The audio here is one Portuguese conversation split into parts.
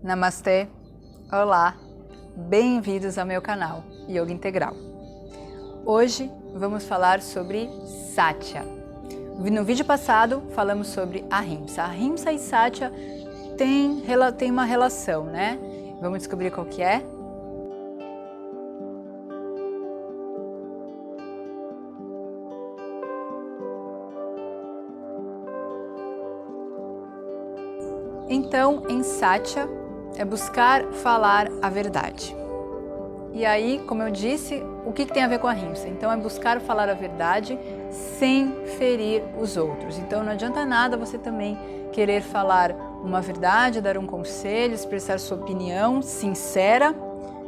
Namastê, olá, bem-vindos ao meu canal Yoga Integral. Hoje vamos falar sobre Satya. No vídeo passado falamos sobre Ahimsa. Ahimsa e Satya têm uma relação, né? Vamos descobrir qual que é? Então, em Satya, é buscar falar a verdade. E aí, como eu disse, o que tem a ver com a Ahimsa? Então, é buscar falar a verdade sem ferir os outros. Então, não adianta nada você também querer falar uma verdade, dar um conselho, expressar sua opinião sincera,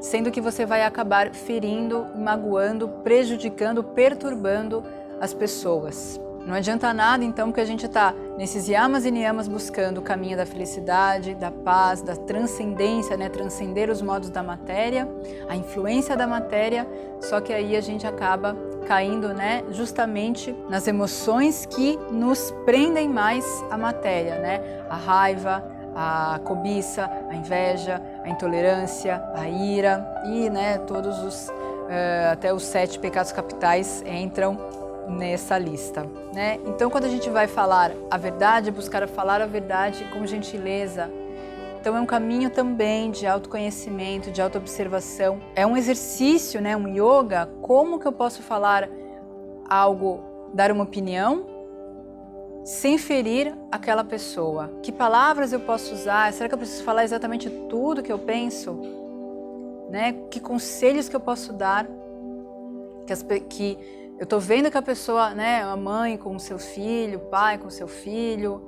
sendo que você vai acabar ferindo, magoando, prejudicando, perturbando as pessoas. Não adianta nada, então, que a gente está nesses yamas e niyamas buscando o caminho da felicidade, da paz, da transcendência, né? Transcender os modos da matéria, a influência da matéria, só que aí a gente acaba caindo, né? Justamente nas emoções que nos prendem mais à matéria, né? A raiva, a cobiça, a inveja, a intolerância, a ira e, né? Todos os, até os 7 pecados capitais entram nessa lista, né? Então, quando a gente vai falar a verdade, buscar falar a verdade com gentileza, então é um caminho também de autoconhecimento, de autoobservação. É um exercício, né? Um yoga. Como que eu posso falar algo, dar uma opinião, sem ferir aquela pessoa? Que palavras eu posso usar? Será que eu preciso falar exatamente tudo que eu penso? Né? Que conselhos que eu posso dar? Que eu estou vendo que a pessoa, né, a mãe com o seu filho, o pai com o seu filho,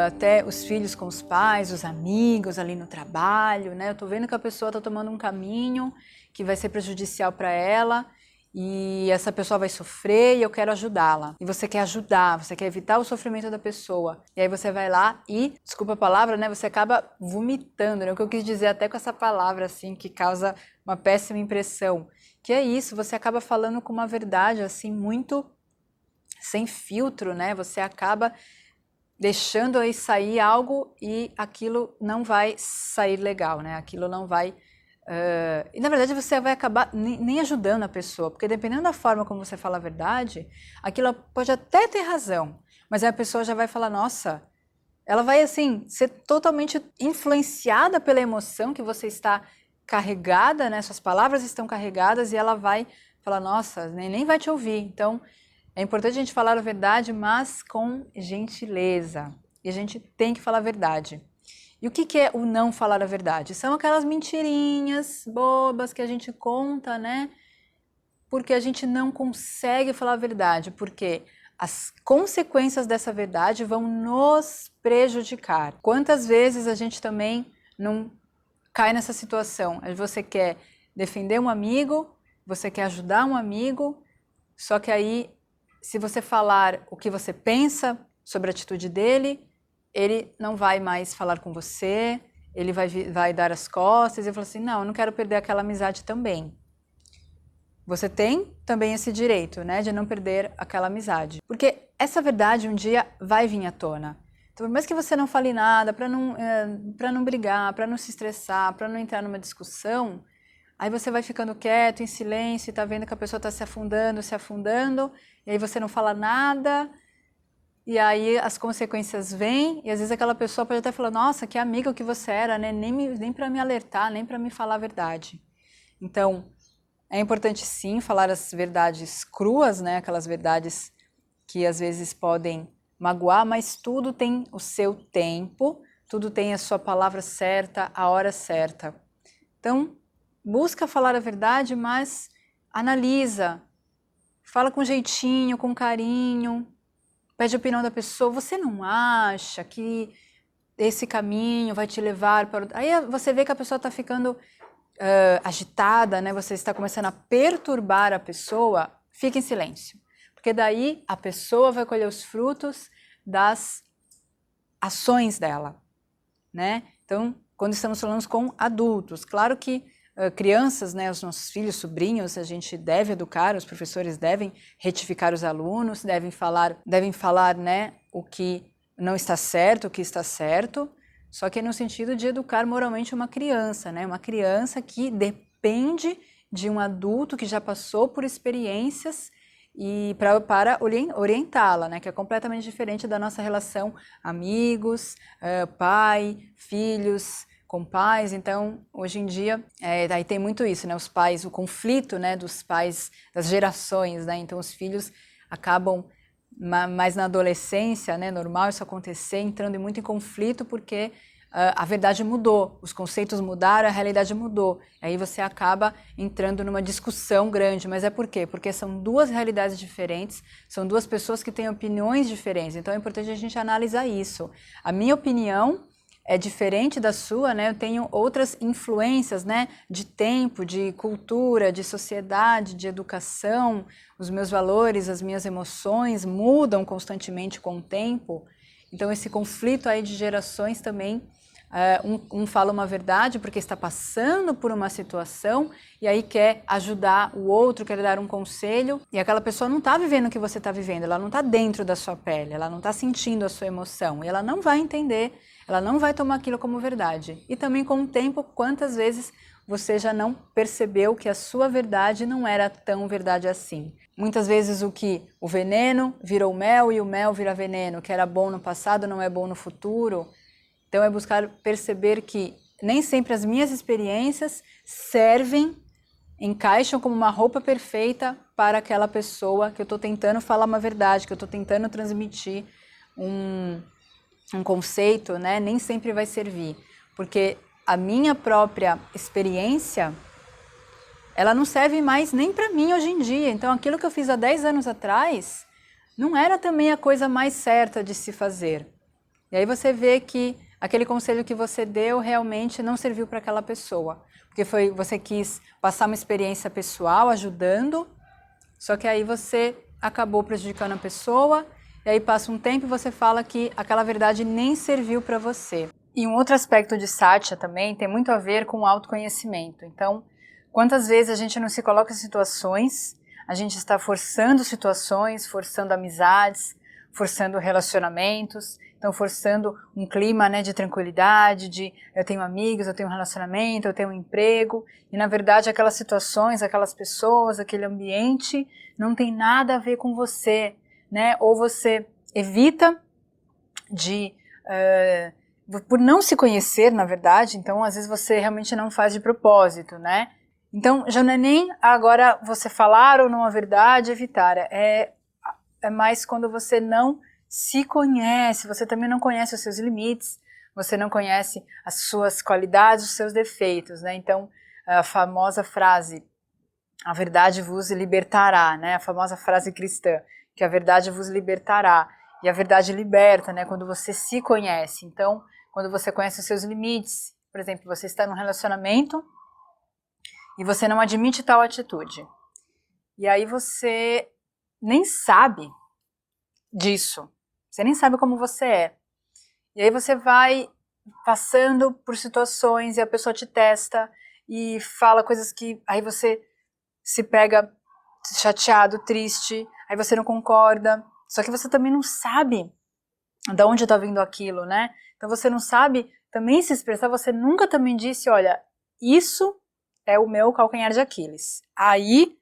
até os filhos com os pais, os amigos ali no trabalho, né? Eu estou vendo que a pessoa está tomando um caminho que vai ser prejudicial para ela e essa pessoa vai sofrer e eu quero ajudá-la. E você quer ajudar, você quer evitar o sofrimento da pessoa. E aí você vai lá e, desculpa a palavra, né, você acaba vomitando, né? O que eu quis dizer até com essa palavra, assim, que causa uma péssima impressão. Que é isso, você acaba falando com uma verdade, assim, muito sem filtro, né? Você acaba deixando aí sair algo e aquilo não vai sair legal, né? Aquilo não vai... E na verdade você vai acabar nem ajudando a pessoa, porque dependendo da forma como você fala a verdade, aquilo pode até ter razão, mas aí a pessoa já vai falar, nossa, ela vai assim ser totalmente influenciada pela emoção que você está carregada, né? Suas palavras estão carregadas e ela vai falar, nossa, nem vai te ouvir. Então é importante a gente falar a verdade, mas com gentileza, e a gente tem que falar a verdade. E o que é o não falar a verdade? São aquelas mentirinhas bobas que a gente conta, né? Porque a gente não consegue falar a verdade, porque as consequências dessa verdade vão nos prejudicar. Quantas vezes a gente também não cai nessa situação? Você quer defender um amigo, você quer ajudar um amigo, só que aí, se você falar o que você pensa sobre a atitude dele, ele não vai mais falar com você, ele vai dar as costas e falar assim, não, eu não quero perder aquela amizade também. Você tem também esse direito, né, de não perder aquela amizade. Porque essa verdade um dia vai vir à tona. Então, por mais que você não fale nada, para não brigar, para não se estressar, para não entrar numa discussão, aí você vai ficando quieto, em silêncio, e tá vendo que a pessoa está se afundando, e aí você não fala nada, e aí as consequências vêm, e às vezes aquela pessoa pode até falar, nossa, que amigo que você era, né? Nem para me alertar, nem para me falar a verdade. Então, é importante sim falar as verdades cruas, né? Aquelas verdades que às vezes podem magoar, mas tudo tem o seu tempo, tudo tem a sua palavra certa, a hora certa. Então, busca falar a verdade, mas analisa, fala com jeitinho, com carinho, pede a opinião da pessoa. Você não acha que esse caminho vai te levar para... Aí você vê que a pessoa está ficando agitada, né? Você está começando a perturbar a pessoa, fica em silêncio. Porque daí a pessoa vai colher os frutos das ações dela, né? Então, quando estamos falando com adultos, claro que crianças, né, os nossos filhos, sobrinhos, a gente deve educar, os professores devem retificar os alunos, devem falar, né, o que não está certo, o que está certo, só que é no sentido de educar moralmente uma criança, né? Uma criança que depende de um adulto que já passou por experiências e para orientá-la, né? Que é completamente diferente da nossa relação amigos, pai, filhos, com pais. Então, hoje em dia, aí tem muito isso, né? Os pais, o conflito, né, dos pais, das gerações, né? Então, os filhos acabam mais na adolescência, né, normal isso acontecer, entrando muito em conflito porque a verdade mudou, os conceitos mudaram, a realidade mudou. Aí você acaba entrando numa discussão grande, mas é por quê? Porque são duas realidades diferentes, são duas pessoas que têm opiniões diferentes, então é importante a gente analisar isso. A minha opinião é diferente da sua, né? Eu tenho outras influências, né? De tempo, de cultura, de sociedade, de educação. Os meus valores, as minhas emoções mudam constantemente com o tempo. Então esse conflito aí de gerações também, um fala uma verdade porque está passando por uma situação e aí quer ajudar o outro, quer dar um conselho, e aquela pessoa não está vivendo o que você está vivendo, ela não está dentro da sua pele, ela não está sentindo a sua emoção, e ela não vai entender, ela não vai tomar aquilo como verdade. E também com o tempo, quantas vezes você já não percebeu que a sua verdade não era tão verdade assim. Muitas vezes o veneno virou mel e o mel vira veneno, que era bom no passado não é bom no futuro. Então é buscar perceber que nem sempre as minhas experiências encaixam como uma roupa perfeita para aquela pessoa que eu estou tentando falar uma verdade, que eu estou tentando transmitir um conceito, né? Nem sempre vai servir, porque a minha própria experiência, ela não serve mais nem para mim hoje em dia. Então aquilo que eu fiz há 10 anos atrás não era também a coisa mais certa de se fazer. E aí você vê que aquele conselho que você deu realmente não serviu para aquela pessoa, porque você quis passar uma experiência pessoal ajudando, só que aí você acabou prejudicando a pessoa, e aí passa um tempo e você fala que aquela verdade nem serviu para você. E um outro aspecto de Satya também tem muito a ver com o autoconhecimento. Então, quantas vezes a gente não se coloca em situações, a gente está forçando situações, forçando amizades, forçando relacionamentos, então forçando um clima, né, de tranquilidade, de eu tenho amigos, eu tenho um relacionamento, eu tenho um emprego, e na verdade aquelas situações, aquelas pessoas, aquele ambiente não tem nada a ver com você, né? Ou você evita por não se conhecer, na verdade, então às vezes você realmente não faz de propósito, né? Então já não é nem agora você falar ou não a verdade, evitar, é mais quando você não se conhece, você também não conhece os seus limites, você não conhece as suas qualidades, os seus defeitos, né? Então, a famosa frase, a verdade vos libertará, né? A famosa frase cristã, que a verdade vos libertará. E a verdade liberta, né? Quando você se conhece. Então, quando você conhece os seus limites, por exemplo, você está num relacionamento e você não admite tal atitude. E aí você nem sabe disso. Você nem sabe como você é. E aí você vai passando por situações e a pessoa te testa e fala coisas que aí você se pega chateado, triste, aí você não concorda. Só que você também não sabe de onde está vindo aquilo, né? Então você não sabe também se expressar, você nunca também disse, olha, isso é o meu calcanhar de Aquiles. Aí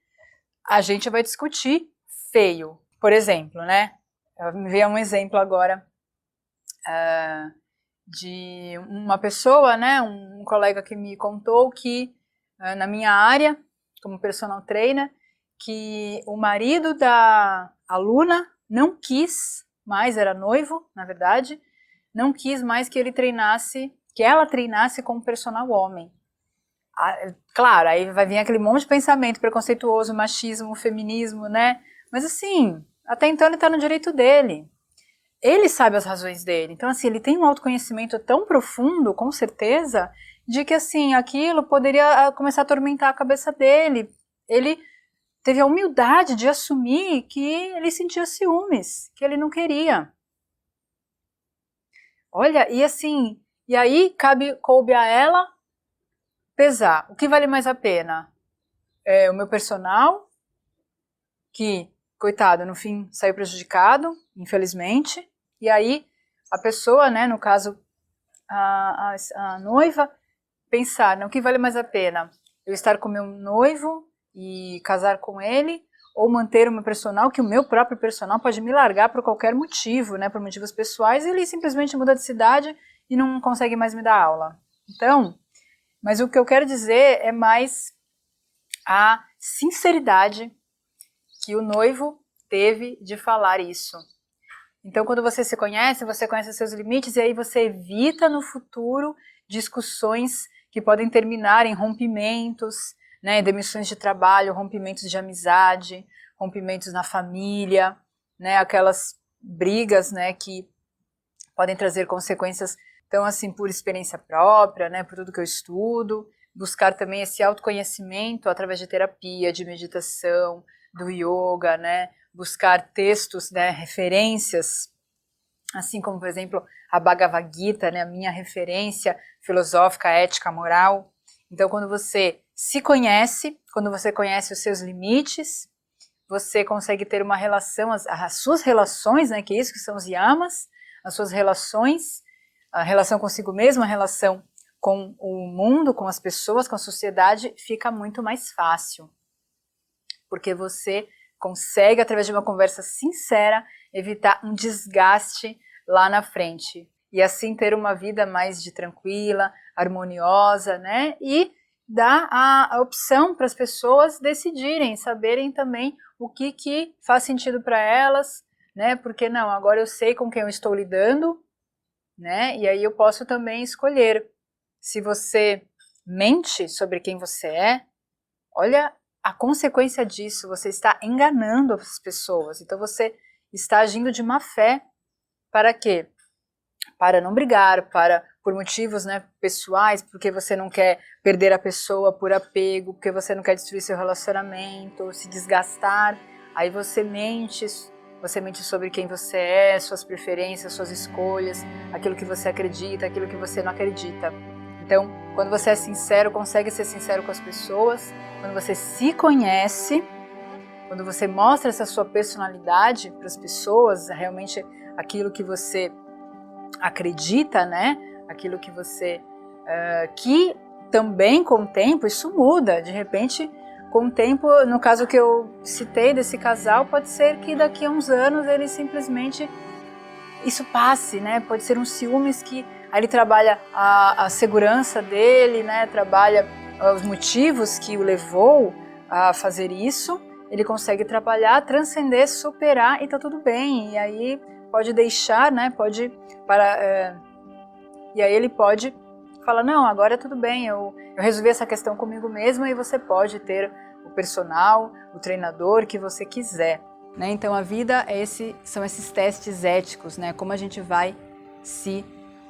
a gente vai discutir feio. Por exemplo, né? Me veio um exemplo agora de uma pessoa, né, um colega que me contou que na minha área, como personal trainer, que o marido da aluna não quis mais, era noivo, na verdade, não quis mais que ela treinasse como personal homem. Claro, aí vai vir aquele monte de pensamento preconceituoso, machismo, feminismo, né? Mas assim, até então ele está no direito dele. Ele sabe as razões dele. Então, assim, ele tem um autoconhecimento tão profundo, com certeza, de que, assim, aquilo poderia começar a atormentar a cabeça dele. Ele teve a humildade de assumir que ele sentia ciúmes, que ele não queria. Olha, e assim, e aí coube a ela pesar. O que vale mais a pena? O meu personal, que, coitado, no fim saiu prejudicado, infelizmente, e aí a pessoa, né, no caso, a noiva pensar, né, o que vale mais a pena? Eu estar com meu noivo e casar com ele, ou manter o meu personal, que o meu próprio personal pode me largar por qualquer motivo, né, por motivos pessoais, e ele simplesmente muda de cidade e não consegue mais me dar aula. Então, mas o que eu quero dizer é mais a sinceridade que o noivo teve de falar isso. Então, quando você conhece os seus limites, e aí você evita no futuro discussões que podem terminar em rompimentos, né, demissões de trabalho, rompimentos de amizade, rompimentos na família, né, aquelas brigas, né, que podem trazer consequências. Então, assim, por experiência própria, né, por tudo que eu estudo, buscar também esse autoconhecimento através de terapia, de meditação, do yoga, né, buscar textos, né, referências, assim como, por exemplo, a Bhagavad Gita, né, a minha referência filosófica, ética, moral. Então, quando você se conhece, quando você conhece os seus limites, você consegue ter uma relação, as suas relações, né, que é isso que são os yamas, as suas relações, a relação consigo mesmo, a relação com o mundo, com as pessoas, com a sociedade, fica muito mais fácil. Porque você consegue, através de uma conversa sincera, evitar um desgaste lá na frente. E assim ter uma vida mais tranquila, harmoniosa, né? E dar a opção para as pessoas decidirem, saberem também o que faz sentido para elas, né? Porque não, agora eu sei com quem eu estou lidando, né? E aí eu posso também escolher. Se você mente sobre quem você é, olha a consequência disso, você está enganando as pessoas. Então você está agindo de má fé. Para quê? Para não brigar, por motivos, né, pessoais, porque você não quer perder a pessoa por apego, porque você não quer destruir seu relacionamento, se desgastar. Aí você mente sobre quem você é, suas preferências, suas escolhas, aquilo que você acredita, aquilo que você não acredita. Então, quando você é sincero, consegue ser sincero com as pessoas, quando você se conhece, quando você mostra essa sua personalidade para as pessoas, realmente aquilo que você acredita, né? Aquilo que você... que também com o tempo isso muda, de repente com o tempo, no caso que eu citei desse casal, pode ser que daqui a uns anos ele simplesmente isso passe, né? Pode ser um ciúmes que aí ele trabalha a segurança dele, né? Trabalha os motivos que o levou a fazer isso, ele consegue trabalhar, transcender, superar e tá tudo bem. E aí pode deixar, né? E aí ele pode falar, não, agora tudo bem, eu resolvi essa questão comigo mesmo, e você pode ter o personal, o treinador que você quiser. Né? Então a vida são esses testes éticos, né? Como a gente vai se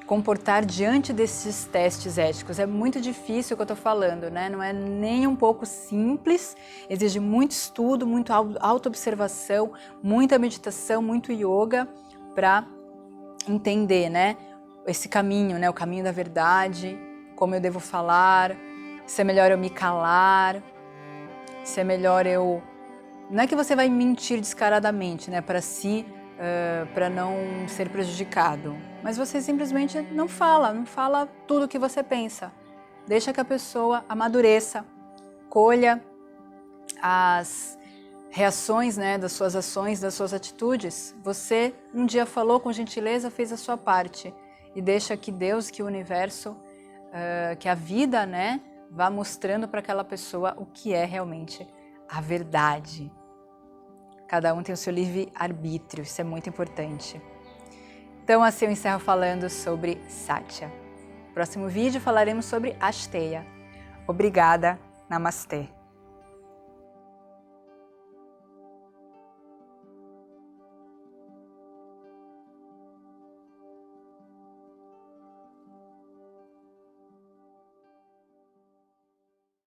comportar diante desses testes éticos. É muito difícil o que eu estou falando, né? Não é nem um pouco simples, exige muito estudo, muita autoobservação, muita meditação, muito yoga para entender, né? Esse caminho, né? O caminho da verdade, como eu devo falar, se é melhor eu me calar, se é melhor eu... Não é que você vai mentir descaradamente, né, para si, para não ser prejudicado, mas você simplesmente não fala tudo o que você pensa. Deixa que a pessoa amadureça, colha as reações, né, das suas ações, das suas atitudes. Você um dia falou com gentileza, fez a sua parte, e deixa que Deus, que o universo, que a vida, né, vá mostrando para aquela pessoa o que é realmente a verdade. Cada um tem o seu livre-arbítrio, isso é muito importante. Então, assim eu encerro falando sobre Satya. No próximo vídeo falaremos sobre Asteya. Obrigada, Namastê.